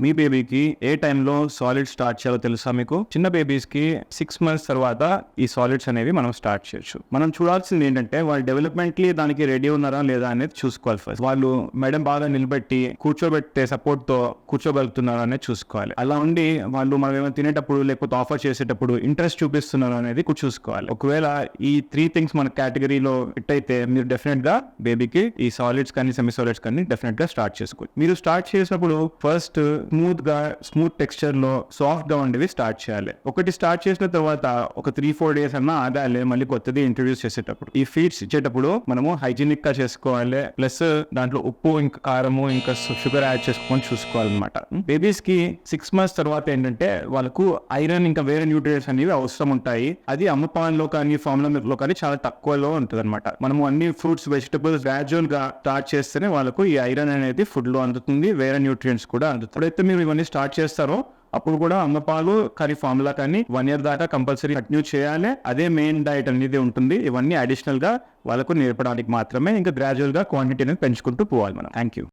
మీ బేబీకి ఏ టైంలో solid start చేయాలో తెలుసా మీకు? చిన్న బేబీస్కి 6 months తర్వాత ఈ సాలిడ్స్ అనేవి మనం స్టార్ట్ చేయొచ్చు. మనం చూడాల్సింది ఏంటంటే వాళ్ళు డెవలప్మెంట్లీ దానికి రెడీ ఉన్నారా లేదా అనేది చూసుకోవాలి. ఫస్ట్ వాళ్ళు మేడం బాగా నిలబెట్టి కూర్చోబెట్టే సపోర్ట్ తో కూర్చోగలుగుతున్నారా అనేది చూసుకోవాలి. అలా ఉండి వాళ్ళు మనం ఏమైనా తినేటప్పుడు లేకపోతే ఆఫర్ చేసేటప్పుడు ఇంట్రెస్ట్ చూపిస్తున్నారు అనేది చూసుకోవాలి. ఒకవేళ ఈ 3 things మన కేటగిరీలో ఫిట్ అయితే మీరు డెఫినెట్ గా బేబీకి ఈ సాలిడ్స్ కానీ సెమీ సాలిడ్స్ కానీ డెఫినెట్ గా స్టార్ట్ చేసుకోవాలి. మీరు స్టార్ట్ చేసినప్పుడు ఫస్ట్ స్మూత్ టెక్స్చర్ లో సాఫ్ట్ గా ఉండేవి స్టార్ట్ చేయాలి. ఒకటి స్టార్ట్ చేసిన తర్వాత ఒక 3-4 days అన్నా ఆదాలే మళ్ళీ కొత్తది ఇంట్రడ్యూస్ చేసేటప్పుడు. ఈ ఫీడ్స్ ఇచ్చేటప్పుడు మనము హైజీనిక్ గా చేసుకోవాలి. ప్లస్ దాంట్లో ఉప్పు ఇంకా కారము ఇంకా షుగర్ యాడ్ చేసుకొని చూసుకోవాలన్నమాట. బేబీస్ కి 6 months తర్వాత ఏంటంటే వాళ్ళకు ఐరన్ ఇంకా వేరే న్యూట్రియంట్స్ అనేవి అవసరం ఉంటాయి. అది అమ్మపాన్లో కానీ ఫార్ములా మిల్క్ లో కానీ చాలా తక్కువలో ఉంటుంది అనమాట. మనము అన్ని ఫ్రూట్స్ వెజిటబుల్స్ గ్రాడ్యువల్ గా స్టార్ట్ చేస్తేనే వాళ్ళకు ఈ ఐరన్ అనేది ఫుడ్ లో అందుతుంది, వేరే న్యూట్రియంట్స్ కూడా అందుతుంది. ఎప్పుడైతే మీరు ఇవన్నీ స్టార్ట్ చేస్తారో అప్పుడు కూడా అమ్మపాలు కానీ ఫార్ములా కానీ 1 year దాకా కంపల్సరీ కంటిన్యూ చేయాలి. అదే మెయిన్ డైట్ అనేది ఉంటుంది. ఇవన్నీ అడిషనల్ గా వాళ్ళకు నేర్పడానికి మాత్రమే. ఇంకా గ్రాడ్యువల్ గా క్వాంటిటీ అనేది పెంచుకుంటూ పోవాలి మనం. Thank you.